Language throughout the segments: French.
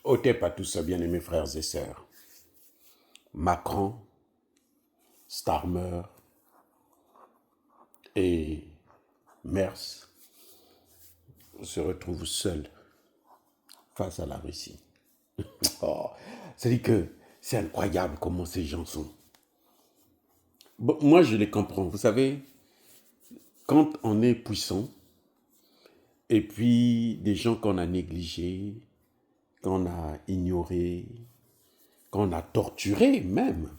Otep à tout ça, bien-aimés frères et sœurs. Macron, Starmer et Merz se retrouvent seuls face à la Russie. Oh, c'est-à-dire que c'est incroyable comment ces gens sont. Bon, moi, je les comprends. Vous savez, quand on est puissant, et puis des gens qu'on a négligés, qu'on a ignorés, qu'on a torturés même,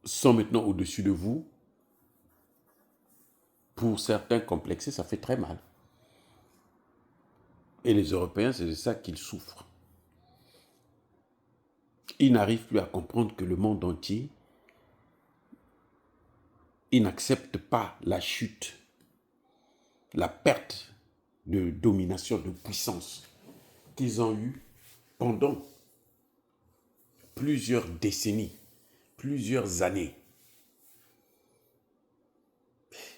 sont maintenant au-dessus de vous. Pour certains complexés, ça fait très mal. Et les Européens, c'est de ça qu'ils souffrent. Ils n'arrivent plus à comprendre que le monde entier, il n'accepte pas la chute, la perte de domination, de puissance qu'ils ont eue pendant plusieurs décennies, plusieurs années.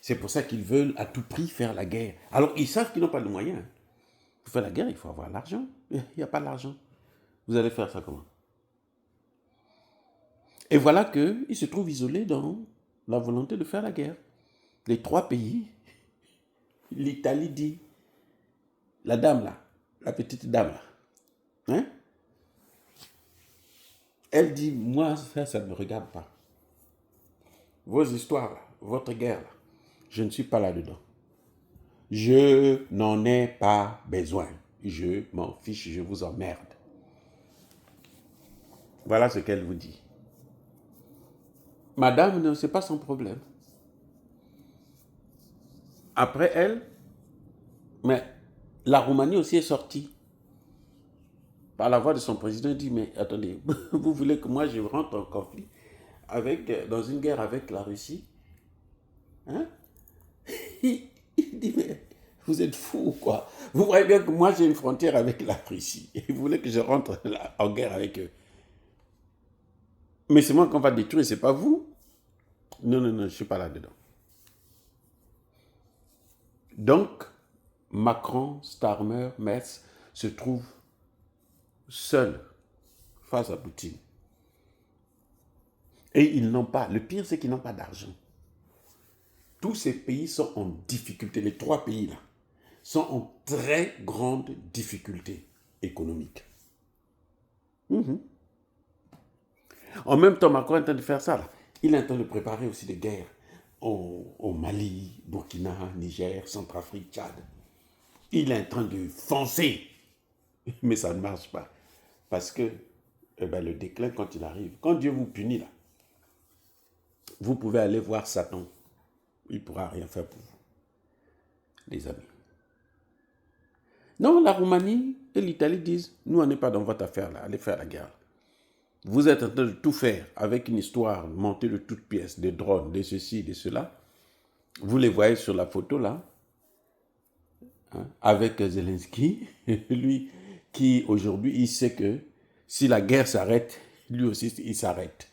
C'est pour ça qu'ils veulent à tout prix faire la guerre. Alors, ils savent qu'ils n'ont pas de moyens. Pour faire la guerre, il faut avoir l'argent. Il n'y a pas d'argent. Vous allez faire ça comment? Et voilà qu'ils se trouvent isolés dans la volonté de faire la guerre. Les trois pays, l'Italie dit, la dame là, la petite dame là, hein? Elle dit, moi, ça ne me regarde pas. Vos histoires, là, votre guerre, là, je ne suis pas là-dedans. Je n'en ai pas besoin. Je m'en fiche, je vous emmerde. Voilà ce qu'elle vous dit. Madame, non, ce n'est pas son problème. Après elle, mais la Roumanie aussi est sortie. Par la voix de son président, il dit, mais attendez, vous voulez que moi je rentre en conflit dans une guerre avec la Russie? Hein? Il dit, mais vous êtes fous ou quoi? Vous voyez bien que moi j'ai une frontière avec la Russie. Et vous voulez que je rentre en guerre avec eux? Mais c'est moi qu'on va détruire, c'est pas vous. Non, non, non, je ne suis pas là-dedans. Donc, Macron, Starmer, Metz se trouvent seuls face à Poutine. Et ils n'ont pas, le pire c'est qu'ils n'ont pas d'argent. Tous ces pays sont en difficulté, les trois pays là, sont en très grande difficulté économique. En même temps, Macron est en train de faire ça là. Il est en train de préparer aussi des guerres au Mali, Burkina, Niger, Centrafrique, Tchad. Il est en train de foncer, mais ça ne marche pas. Parce que le déclin, quand il arrive, quand Dieu vous punit là, vous pouvez aller voir Satan. Il ne pourra rien faire pour vous, les amis. Non, la Roumanie et l'Italie disent, nous, on n'est pas dans votre affaire là, allez faire la guerre. Vous êtes en train de tout faire avec une histoire montée de toutes pièces, des drones, de ceci, de cela. Vous les voyez sur la photo là, hein, avec Zelensky, lui qui aujourd'hui, il sait que si la guerre s'arrête, lui aussi, il s'arrête.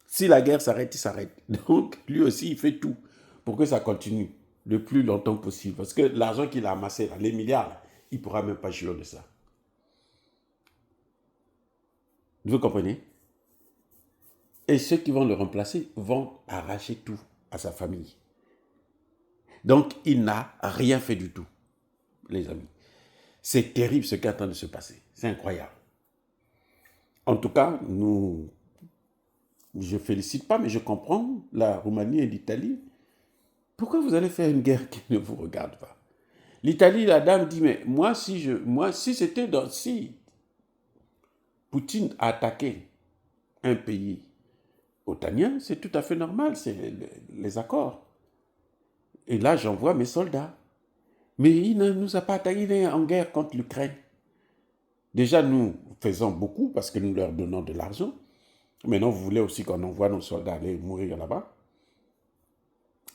Si la guerre s'arrête, il s'arrête. Donc, lui aussi, il fait tout pour que ça continue le plus longtemps possible. Parce que l'argent qu'il a amassé, là, les milliards, là, il ne pourra même pas jouir de ça. Vous comprenez? Et ceux qui vont le remplacer vont arracher tout à sa famille. Donc, il n'a rien fait du tout, les amis. C'est terrible ce qui est en train de se passer. C'est incroyable. En tout cas, je ne félicite pas, mais je comprends la Roumanie et l'Italie. Pourquoi vous allez faire une guerre qui ne vous regarde pas? L'Italie, la dame dit, mais si Poutine a attaqué un pays otanien, c'est tout à fait normal, c'est les accords. Et là, j'envoie mes soldats. Mais il ne nous a pas attaqué, il est en guerre contre l'Ukraine. Déjà, nous faisons beaucoup parce que nous leur donnons de l'argent. Maintenant, vous voulez aussi qu'on envoie nos soldats aller mourir là-bas?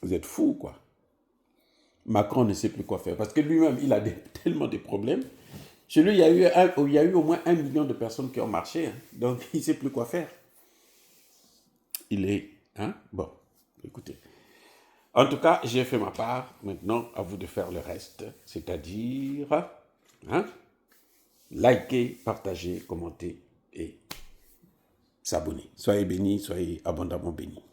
Vous êtes fous, quoi. Macron ne sait plus quoi faire parce que lui-même, il a tellement de problèmes. Chez lui, il y a eu au moins 1 million de personnes qui ont marché. Hein, donc, il ne sait plus quoi faire. Il est... Hein? Bon, écoutez. En tout cas, j'ai fait ma part. Maintenant, à vous de faire le reste. C'est-à-dire Hein? Likez, partagez, commentez et s'abonner. Soyez bénis, soyez abondamment bénis.